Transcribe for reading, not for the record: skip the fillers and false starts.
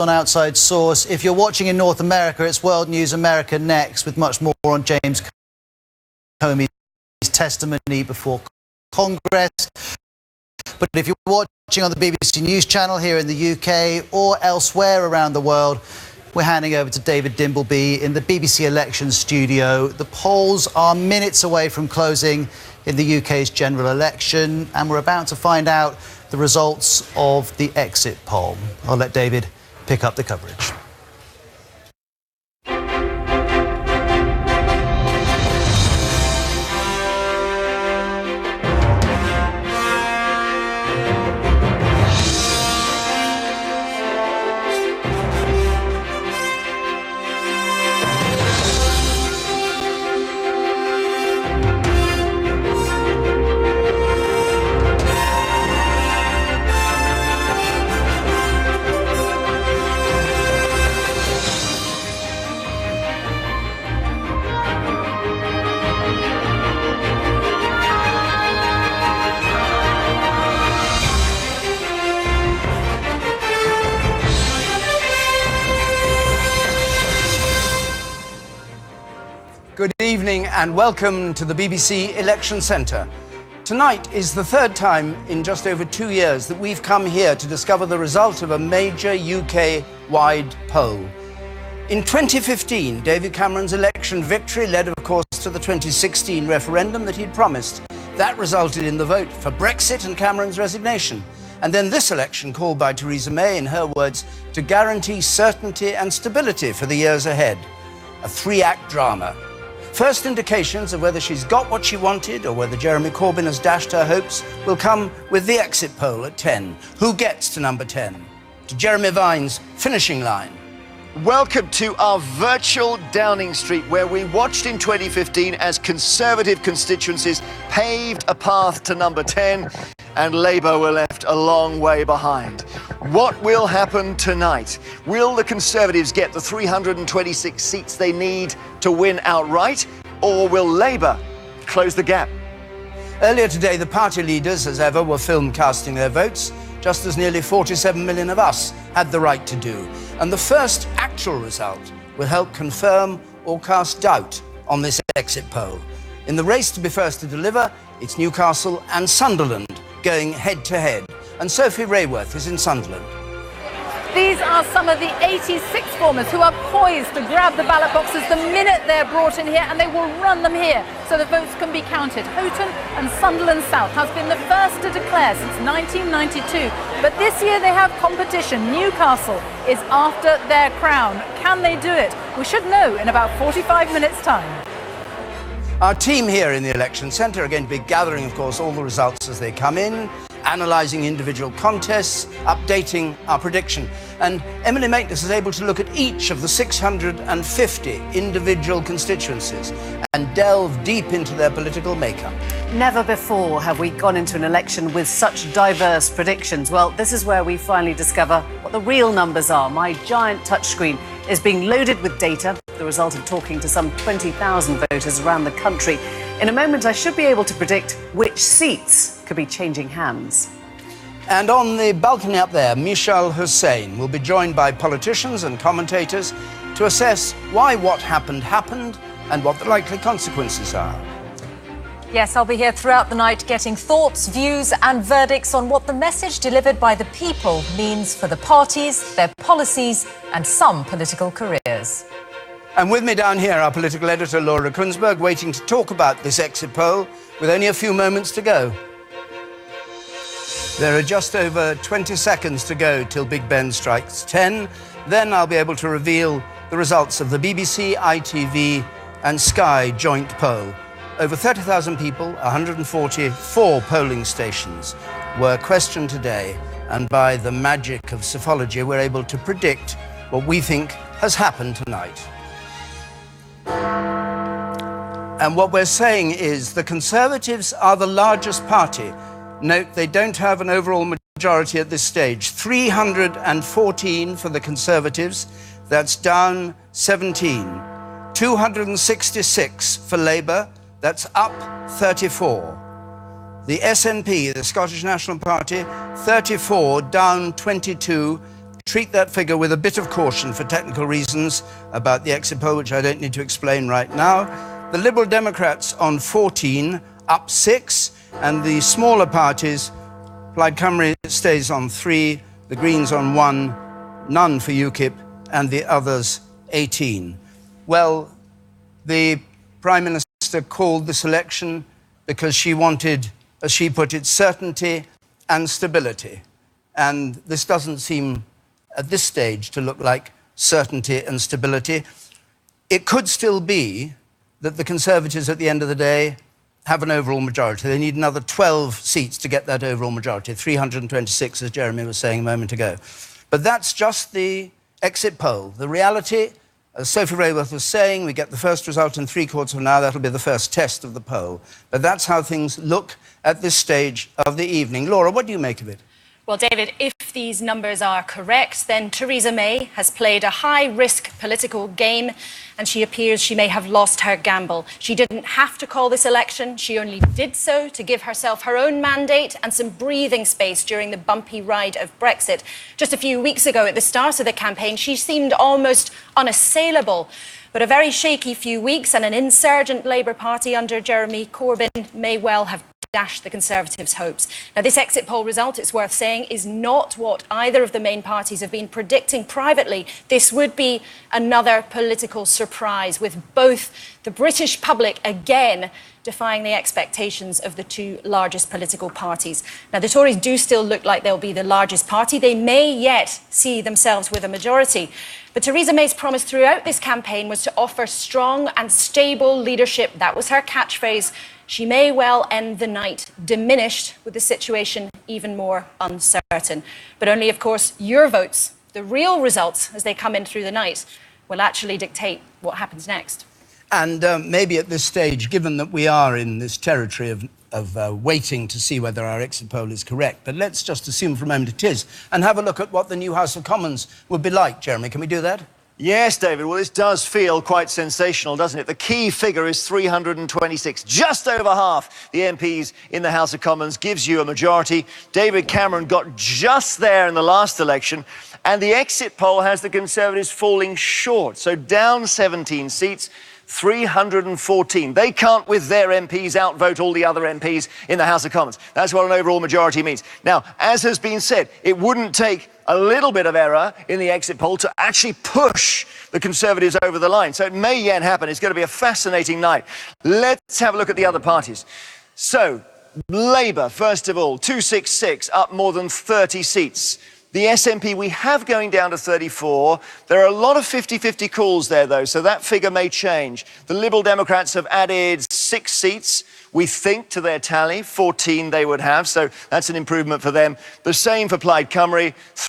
on Outside Source. If you're watching in North America, it's World News America next, with much more on James Comey's testimony before Congress. But if you're watching on the BBC News channel here in the UK or elsewhere around the world, we're handing over to David Dimbleby in the BBC Elections studio. The polls are minutes away from closing in the UK's general election, and we're about to find out the results of the exit poll. I'll let David pick up the coverage. Good evening and welcome to the BBC Election Centre. Tonight is the third time in just over 2 years that we've come here to discover the result of a major UK-wide poll. In 2015, David Cameron's election victory led, of course, to the 2016 referendum that he'd promised. That resulted in the vote for Brexit and Cameron's resignation. And then this election, called by Theresa May, in her words, to guarantee certainty and stability for the years ahead. A three-act drama. First indications of whether she's got what she wanted or whether Jeremy Corbyn has dashed her hopes will come with the exit poll at 10. Who gets to number 10? To Jeremy Vine's finishing line. Welcome to our virtual Downing Street, where we watched in 2015 as Conservative constituencies paved a path to number 10 and Labour were left a long way behind. What will happen tonight? Will the Conservatives get the 326 seats they need to win outright, or will Labour close the gap? Earlier today, the party leaders, as ever, were filmed casting their votes, just as nearly 47 million of us had the right to do. And the first actual result will help confirm or cast doubt on this exit poll. In the race to be first to deliver, it's Newcastle and Sunderland going head-to-head. And Sophie Rayworth is in Sunderland. These are some of the 86 formers who are poised to grab the ballot boxes the minute they're brought in here, and they will run them here so the votes can be counted. Houghton and Sunderland South has been the first to declare since 1992, but this year they have competition. Newcastle is after their crown. Can they do it? We should know in about 45 minutes' time. Our team here in the Election Centre are going to be gathering, of course, all the results as they come in, analysing individual contests, updating our prediction. And Emily Maitlis is able to look at each of the 650 individual constituencies and delve deep into their political makeup. Never before have we gone into an election with such diverse predictions. Well, this is where we finally discover what the real numbers are. My giant touchscreen is being loaded with data, the result of talking to some 20,000 voters around the country. In a moment, I should be able to predict which seats could be changing hands. And on the balcony up there, Michal Hussain will be joined by politicians and commentators to assess why what happened and what the likely consequences are. Yes, I'll be here throughout the night getting thoughts, views and verdicts on what the message delivered by the people means for the parties, their policies and some political careers. And with me down here, our political editor, Laura Kunsberg, waiting to talk about this exit poll with only a few moments to go. There are just over 20 seconds to go till Big Ben strikes 10. Then I'll be able to reveal the results of the BBC, ITV and Sky joint poll. Over 30,000 people, 144 polling stations were questioned today, and by the magic of psephology, we're able to predict what we think has happened tonight. And what we're saying is the Conservatives are the largest party. Note, they don't have an overall majority at this stage. 314 for the Conservatives, that's down 17. 266 for Labour, that's up 34. The SNP, the Scottish National Party, 34, down 22. treat that figure with a bit of caution for technical reasons about the exit poll, which I don't need to explain right now. The Liberal Democrats on 14, up 6, and the smaller parties, Plaid Cymru stays on 3, the Greens on 1, none for UKIP, and the others 18. Well, the Prime Minister called this election because she wanted, as she put it, certainty and stability. And this doesn't seem, at this stage, to look like certainty and stability. It could still be that the Conservatives, at the end of the day, have an overall majority. They need another 12 seats to get that overall majority, 326, as Jeremy was saying a moment ago. But that's just the exit poll. The reality, as Sophie Rayworth was saying, we get the first result in 3/4 of an hour. That'll be the first test of the poll. But that's how things look at this stage of the evening. Laura, what do you make of it? Well, David, if these numbers are correct, then Theresa May has played a high-risk political game, and she appears she may have lost her gamble. She didn't have to call this election. She only did so to give herself her own mandate and some breathing space during the bumpy ride of Brexit. Just a few weeks ago, at the start of the campaign, she seemed almost unassailable. But a very shaky few weeks and an insurgent Labour Party under Jeremy Corbyn may well have dashed the Conservatives' hopes. Now, this exit poll result, it's worth saying, is not what either of the main parties have been predicting privately. This would be another political surprise, with both the British public again defying the expectations of the two largest political parties. Now, the Tories do still look like they'll be the largest party. They may yet see themselves with a majority. But Theresa May's promise throughout this campaign was to offer strong and stable leadership. That was her catchphrase. She may well end the night diminished, with the situation even more uncertain. But only, of course, your votes, the real results as they come in through the night, will actually dictate what happens next. And maybe at this stage, given that we are in this territory of waiting to see whether our exit poll is correct, but let's just assume for a moment it is, and have a look at what the new House of Commons would be like. Jeremy, can we do that? Yes, David. Well, this does feel quite sensational, doesn't it? The key figure is 326. Just over half the MPs in the House of Commons gives you a majority. David Cameron got just there in the last election, and the exit poll has the Conservatives falling short. So down 17 seats, 314. They can't, with their MPs, outvote all the other MPs in the House of Commons. That's what an overall majority means. Now, as has been said, it wouldn't take a little bit of error in the exit poll to actually push the Conservatives over the line. So it may yet happen. It's going to be a fascinating night. Let's have a look at the other parties. So, Labour, first of all, 266, up more than 30 seats. The SNP we have going down to 34. There are a lot of 50-50 calls there, though, so that figure may change. The Liberal Democrats have added 6 seats, we think, to their tally. 14 they would have, so that's an improvement for them. The same for Plaid Cymru.